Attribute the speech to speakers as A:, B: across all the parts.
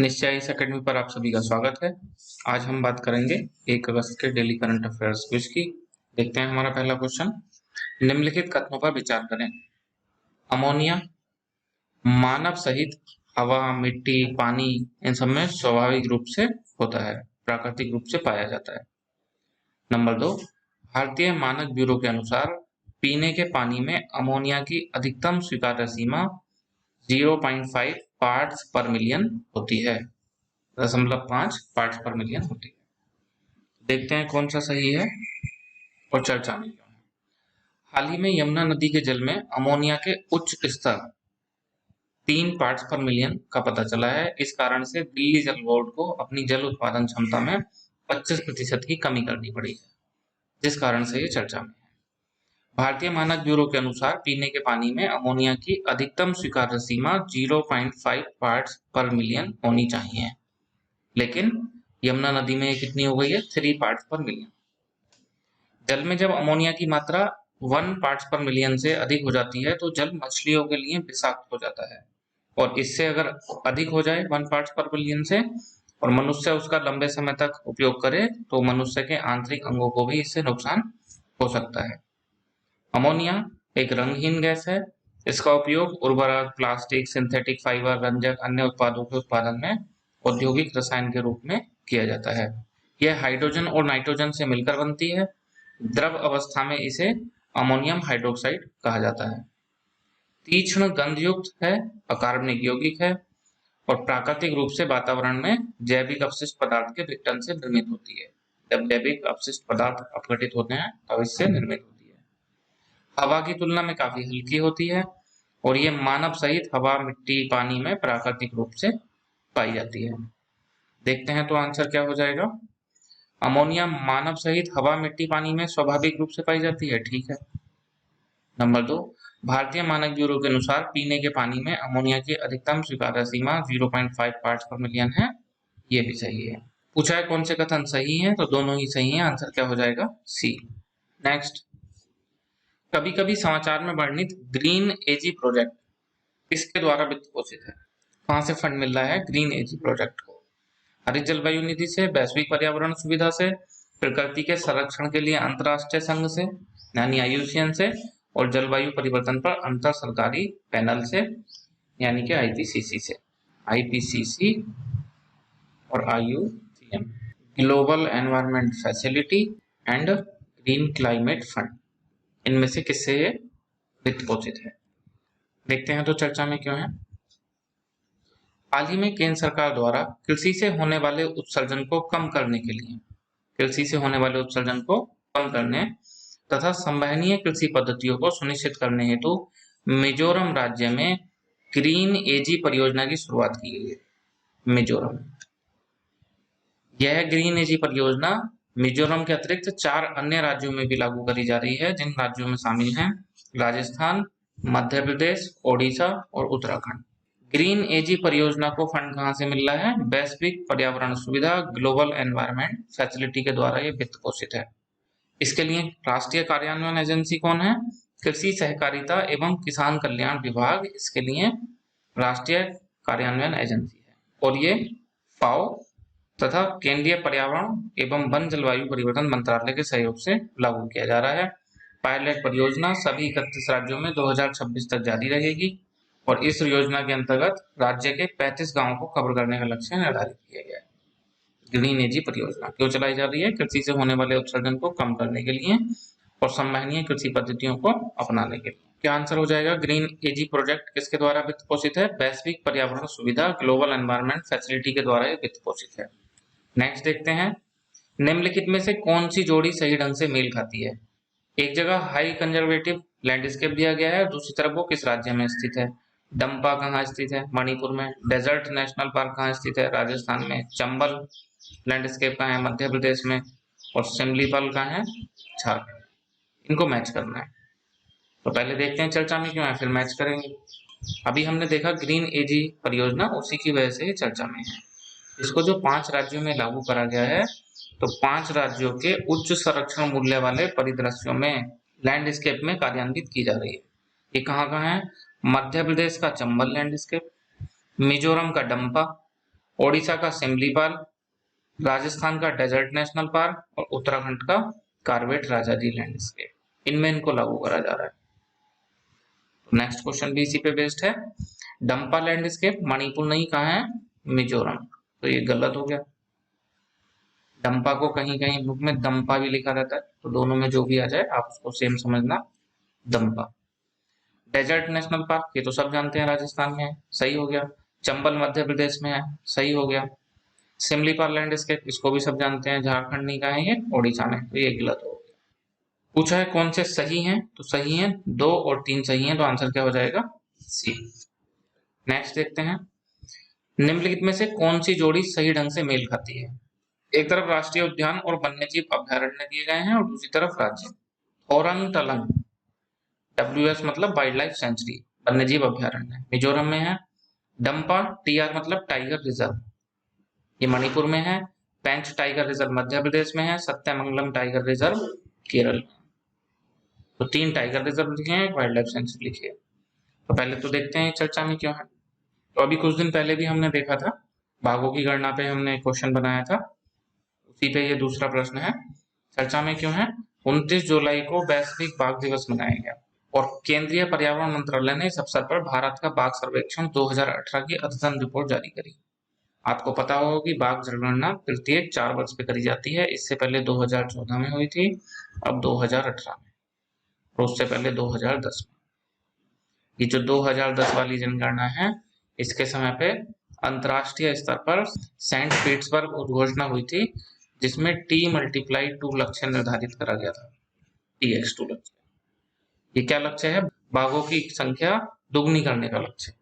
A: निश्चय इस अकेडमी पर आप सभी का स्वागत है। आज हम बात करेंगे 1 अगस्त के डेली करंट अफेयर्स क्विज की। देखते हैं हमारा पहला क्वेश्चन। निम्नलिखित कथनों पर विचार करें। अमोनिया मानव सहित हवा, मिट्टी, पानी इन सब में स्वाभाविक रूप से होता है, प्राकृतिक रूप से पाया जाता है। नंबर 2, भारतीय मानक ब्यूरो के अनुसार पीने के पानी में अमोनिया की अधिकतम स्वीकार्य सीमा 0.5 पार्ट्स पर मिलियन होती है। 0.5 पार्ट्स पर मिलियन होती है। देखते हैं कौन सा सही है और चर्चा में क्यों है। हाल ही में यमुना नदी के जल में अमोनिया के उच्च स्तर 3 पार्ट्स पर मिलियन का पता चला है। इस कारण से दिल्ली जल बोर्ड को अपनी जल उत्पादन क्षमता में 25% की कमी करनी पड़ी है, जिस कारण से ये चर्चा में है। भारतीय मानक ब्यूरो के अनुसार पीने के पानी में अमोनिया की अधिकतम स्वीकार्य सीमा 0.5 पार्ट्स पर मिलियन होनी चाहिए, लेकिन यमुना नदी में कितनी हो गई है? 3 पार्ट्स पर मिलियन। जल में जब अमोनिया की मात्रा 1 पार्ट्स पर मिलियन से अधिक हो जाती है तो जल मछलियों के लिए विषाक्त हो जाता है, और इससे अगर अधिक हो जाए 1 पार्ट्स पर मिलियन से और मनुष्य उसका लंबे समय तक उपयोग करे तो मनुष्य के आंतरिक अंगों को भी इससे नुकसान हो सकता है। अमोनिया एक रंगहीन गैस है। इसका उपयोग उर्वरक, प्लास्टिक, सिंथेटिक फाइबर, रंजक, अन्य उत्पादों के उत्पादन में औद्योगिक रसायन के रूप में किया जाता है। यह हाइड्रोजन और नाइट्रोजन से मिलकर बनती है। द्रव अवस्था में इसे अमोनियम हाइड्रोक्साइड कहा जाता है। तीक्ष्ण गंधयुक्त है, अकार्बनिक यौगिक है और प्राकृतिक रूप से वातावरण में जैविक अपशिष्ट पदार्थ के विघटन से निर्मित होती है। जब जैविक अपशिष्ट पदार्थ अपघटित होते हैं तब इससे निर्मित होती है। हवा की तुलना में काफी हल्की होती है और ये मानव सहित हवा, मिट्टी, पानी में प्राकृतिक रूप से पाई जाती है। देखते हैं तो आंसर क्या हो जाएगा। अमोनिया मानव सहित हवा, मिट्टी, पानी में स्वाभाविक रूप से पाई जाती है, ठीक है। नंबर 2, भारतीय मानक ब्यूरो के अनुसार पीने के पानी में अमोनिया की अधिकतम स्वीकार्य सीमा 0.5 पार्ट्स पर मिलियन है, ये भी सही है। पूछा है कौन से कथन सही हैं, तो दोनों ही सही हैं। आंसर क्या हो जाएगा? सी। नेक्स्ट, कभी कभी समाचार में वर्णित ग्रीन एजी प्रोजेक्ट किसके द्वारा वित्त पोषित है? कहां से फंड मिल रहा है ग्रीन एजी प्रोजेक्ट को? हरित जलवायु निधि से, वैश्विक पर्यावरण सुविधा से, प्रकृति के संरक्षण के लिए अंतरराष्ट्रीय संघ से यानी IUCN से, और जलवायु परिवर्तन पर अंतर सरकारी पैनल से यानी कि IPCC से। IPCC और IUCN, global environment facility and green climate fund, इनमें से किससे ये वित्त पोषित है? देखते हैं तो चर्चा में क्यों है। हाल ही में केंद्र सरकार द्वारा कृषि से होने वाले उत्सर्जन को कम करने के लिए, कृषि से होने वाले उत्सर्जन को कम करने तथा संवहनीय कृषि पद्धतियों को सुनिश्चित करने हेतु मिजोरम राज्य में ग्रीन एजी परियोजना की शुरुआत की गई है। मिजोरम, यह ग्रीन एजी परियोजना मिजोरम के अतिरिक्त 4 अन्य राज्यों में भी लागू करी जा रही है, जिन राज्यों में शामिल हैं राजस्थान, मध्य प्रदेश, ओडिशा और उत्तराखंड। ग्रीन एजी परियोजना को फंड कहां से मिल रहा है? वैश्विक पर्यावरण सुविधा ग्लोबल एनवायरनमेंट फैसिलिटी के द्वारा ये वित्त पोषित है। इसके लिए राष्ट्रीय कार्यान्वयन एजेंसी कौन है? कृषि सहकारिता एवं किसान कल्याण विभाग इसके लिए राष्ट्रीय कार्यान्वयन एजेंसी है, और ये फाओ तथा केंद्रीय पर्यावरण एवं वन जलवायु परिवर्तन मंत्रालय के सहयोग से लागू किया जा रहा है। पायलट परियोजना सभी 31 राज्यों में 2026 तक जारी रहेगी और इस योजना के अंतर्गत राज्य के 35 गांवों को कवर करने का लक्ष्य निर्धारित किया गया है। ग्रीन एजी परियोजना क्यों चलाई जा रही है? कृषि से होने वाले उत्सर्जन को कम करने के लिए और संवहनीय कृषि पद्धतियों को अपनाने के लिए। क्या आंसर हो जाएगा? ग्रीन एजी प्रोजेक्ट किसके द्वारा वित्त पोषित है? वैश्विक पर्यावरण सुविधा ग्लोबल एनवायरनमेंट फैसिलिटी के द्वारा वित्त पोषित है। नेक्स्ट देखते हैं, निम्नलिखित में से कौन सी जोड़ी सही ढंग से मेल खाती है? एक जगह हाई कंजर्वेटिव लैंडस्केप दिया गया है, दूसरी तरफ वो किस राज्य में स्थित है? डंपा कहाँ स्थित है? मणिपुर में। डेजर्ट नेशनल पार्क कहाँ स्थित है? राजस्थान में। चंबल लैंडस्केप कहाँ है? मध्य प्रदेश में। और सिमलीपाल कहाँ है? झारखंड। इनको मैच करना है, तो पहले देखते हैं चर्चा में क्यों है, फिर मैच करेंगे। अभी हमने देखा ग्रीन एजी परियोजना उसी की वजह से चर्चा में है। इसको जो 5 राज्यों में लागू करा गया है, तो 5 राज्यों के उच्च संरक्षण मूल्य वाले परिदृश्यों में लैंडस्केप में कार्यान्वित की जा रही है। ये कहाँ है? मध्य प्रदेश का चंबल लैंडस्केप, मिजोरम का डंपा, ओडिशा का सिमलीपाल, राजस्थान का डेजर्ट नेशनल पार्क और उत्तराखंड का कार्बेट राजाजी लैंडस्केप। इनमें इनको लागू करा जा रहा है। नेक्स्ट क्वेश्चन भी इसी पे बेस्ड है। डंपा लैंडस्केप मणिपुर नहीं, कहाँ है? मिजोरम। तो ये गलत हो गया। डंपा को कहीं कहीं बुक में दंपा भी लिखा रहता है, तो दोनों में जो भी आ जाए आप उसको सेम समझना, दंपा। डेजर्ट नेशनल पार्क ये तो सब जानते हैं राजस्थान में है, सही हो गया। चंबल मध्य प्रदेश में है, सही हो गया। सिमलीपाल लैंडस्केप इसको भी सब जानते हैं, झारखंड नहीं, कहाँ है ये? ओडिशा में, तो ये गलत हो गया। पूछा है कौन से सही हैं, तो सही हैं 2 और 3 सही हैं, तो आंसर क्या हो जाएगा? सी। नेक्स्ट देखते हैं, निम्नलिखित में से कौन सी जोड़ी सही ढंग से मेल खाती है? एक तरफ राष्ट्रीय उद्यान और वन्यजीव अभ्यारण्य दिए गए हैं और दूसरी तरफ राज्य। थोरंग टलंग, WS मतलब वाइल्ड लाइफ सेंचुरी, वन्यजीव अभ्यारण्य मिजोरम में है। डंपा TR मतलब टाइगर रिजर्व, ये मणिपुर में है। पेंच टाइगर रिजर्व मध्य प्रदेश में है। सत्यमंगलम टाइगर रिजर्व केरल में। तो 3 टाइगर रिजर्व लिखे हैं, एक वाइल्ड लाइफ सेंचुरी लिखी है। तो पहले तो देखते हैं चर्चा में क्यों है। तो अभी कुछ दिन पहले भी हमने देखा था, बाघों की गणना पे हमने क्वेश्चन बनाया था, उसी पे ये दूसरा प्रश्न है। चर्चा में क्यों है? 29 जुलाई को वैश्विक बाघ दिवस मनाया गया और केंद्रीय पर्यावरण मंत्रालय ने इस अवसर पर भारत का बाघ सर्वेक्षण 2018 की अद्यतन रिपोर्ट जारी करी। आपको पता होगा कि बाघ जनगणना प्रत्येक 4 वर्ष पे करी जाती है। इससे पहले 2014 में हुई थी, अब 2018 में, और उससे पहले 2010 में। ये जो 2010 वाली जनगणना है, इसके समय पे अंतरराष्ट्रीय स्तर पर सेंट पीटर्सबर्ग उद्घोषणा हुई थी, जिसमें T×2 लक्ष्य निर्धारित करा गया था। TX2 लक्ष्य, ये क्या लक्ष्य है? बाघों की संख्या दुगनी करने का लक्ष्य।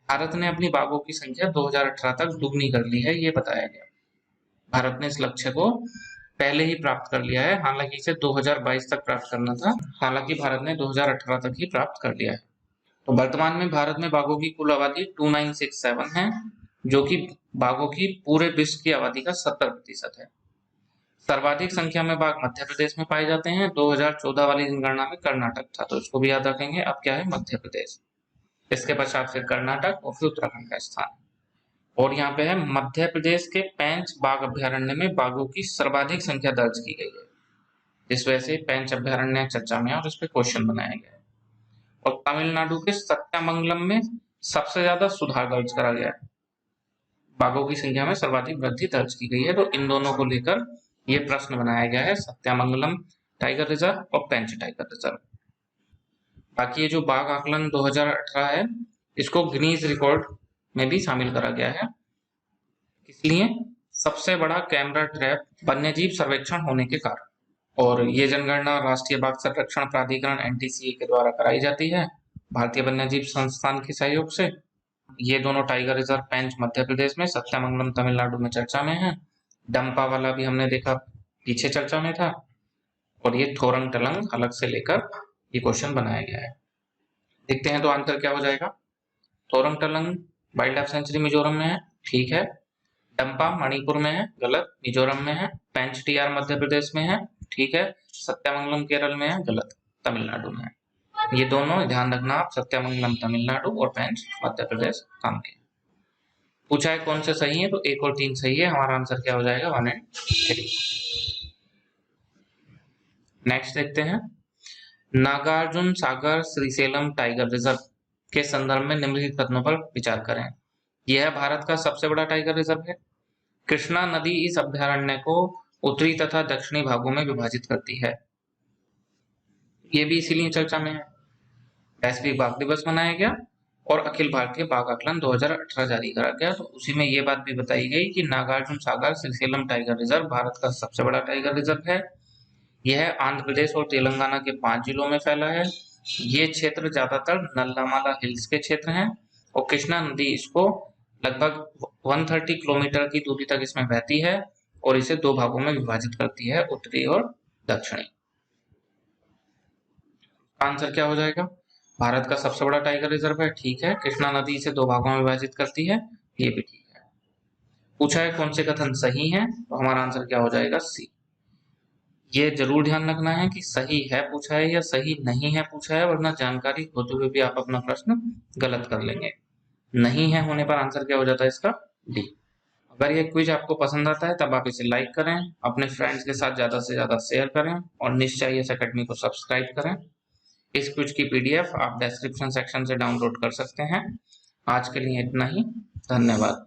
A: भारत ने अपनी बाघों की संख्या 2018 तक दुगनी कर ली है, ये बताया गया। भारत ने इस लक्ष्य को पहले ही प्राप्त कर लिया है, हालांकि इसे 2022 तक प्राप्त करना था, हालांकि भारत ने 2018 तक ही प्राप्त कर लिया है। तो वर्तमान में भारत में बाघों की कुल आबादी 2967 है, जो कि बाघों की पूरे विश्व की आबादी का 70% है। सर्वाधिक संख्या में बाघ मध्य प्रदेश में पाए जाते हैं। 2014 वाली जनगणना में कर्नाटक था, तो इसको भी याद रखेंगे। अब क्या है? मध्य प्रदेश। इसके पश्चात फिर कर्नाटक और फिर उत्तराखंड का स्थान। और यहाँ पे है मध्य प्रदेश के पेंच बाघ अभ्यारण्य में बाघों की सर्वाधिक संख्या दर्ज की गई है, जिस वजह से पेंच अभ्यारण्य चर्चा में है और इस पे क्वेश्चन बनाया गया है। और तमिलनाडु के सत्यामंगलम में सबसे ज्यादा सुधार दर्ज करा गया है, बाघों की संख्या में सर्वाधिक वृद्धि दर्ज की गई है। तो इन दोनों को लेकर ये प्रश्न बनाया गया है, सत्यामंगलम टाइगर रिजर्व और पेंच टाइगर रिजर्व। बाकी ये जो बाघ आकलन 2018 है, इसको गिनीज रिकॉर्ड में भी शामिल करा गया है। इसलिए सबसे बड़ा कैमरा ट्रैप वन्यजीव सर्वेक्षण होने के कारण। और ये जनगणना राष्ट्रीय बाघ संरक्षण प्राधिकरण NTCA के द्वारा कराई जाती है, भारतीय वन्यजीव संस्थान के सहयोग से। ये दोनों टाइगर रिजर्व पेंच मध्य प्रदेश में, सत्यामंगलम तमिलनाडु में चर्चा में है। डंपा वाला भी हमने देखा, पीछे चर्चा में था। और ये थोरंग टलंग अलग से लेकर ये क्वेश्चन बनाया गया है। देखते हैं तो आंसर क्या हो जाएगा। Thorangtlang wildlife sanctuary Mizoram में है, ठीक है। डंपा मणिपुर में है, गलत। मिजोरम में है। पेंच TR मध्य प्रदेश में है, ठीक है। सत्यामंगलम केरल में है, गलत। तमिलनाडु में है। ये दोनों ध्यान रखना आप, सत्यामंगलम तमिलनाडु और पेंच मध्य प्रदेश काम के। पूछा है कौन से सही है, तो 1 और 3 सही है। हमारा आंसर क्या हो जाएगा? 1 और 3। नेक्स्ट देखते हैं, नागार्जुन सागर श्रीशैलम टाइगर रिजर्व के संदर्भ में निम्नलिखित कथनों पर विचार करें। यह भारत का सबसे बड़ा टाइगर रिजर्व है। कृष्णा नदी इस अभ्यारण्य को उत्तरी तथा दक्षिणी भागों में विभाजित करती है। ये भी इसीलिए चर्चा में है। वैश्विक बाघ दिवस मनाया गया और अखिल भारतीय बाघ आकलन 2018 जारी करा गया, तो उसी में ये बात भी बताई गई कि नागार्जुन सागर श्रीशैलम टाइगर रिजर्व भारत का सबसे बड़ा टाइगर रिजर्व है। यह आंध्र प्रदेश और तेलंगाना के 5 जिलों में फैला है। ये क्षेत्र ज्यादातर नल्लामाला हिल्स के क्षेत्र हैं और कृष्णा नदी इसको लगभग 130 किलोमीटर की दूरी तक इसमें बहती है और इसे 2 भागों में विभाजित करती है, उत्तरी और दक्षिणी। आंसर क्या हो जाएगा? भारत का सबसे बड़ा टाइगर रिजर्व है, ठीक है। कृष्णा नदी इसे 2 भागों में विभाजित करती है, ये भी ठीक है। पूछा है कौन से कथन सही हैं, तो हमारा आंसर क्या हो जाएगा? सी। ये जरूर ध्यान रखना है कि सही है पूछा है या सही नहीं है पूछा है, वरना जानकारी होते हुए भी आप अपना प्रश्न गलत कर लेंगे। नहीं है होने पर आंसर क्या हो जाता है इसका? डी। अगर ये क्विज आपको पसंद आता है तब आप इसे लाइक करें, अपने फ्रेंड्स के साथ ज़्यादा से ज़्यादा शेयर करें और निश्चय इस अकेडमी को सब्सक्राइब करें। इस क्विज की पीडीएफ आप डिस्क्रिप्शन सेक्शन से डाउनलोड कर सकते हैं। आज के लिए इतना ही। धन्यवाद।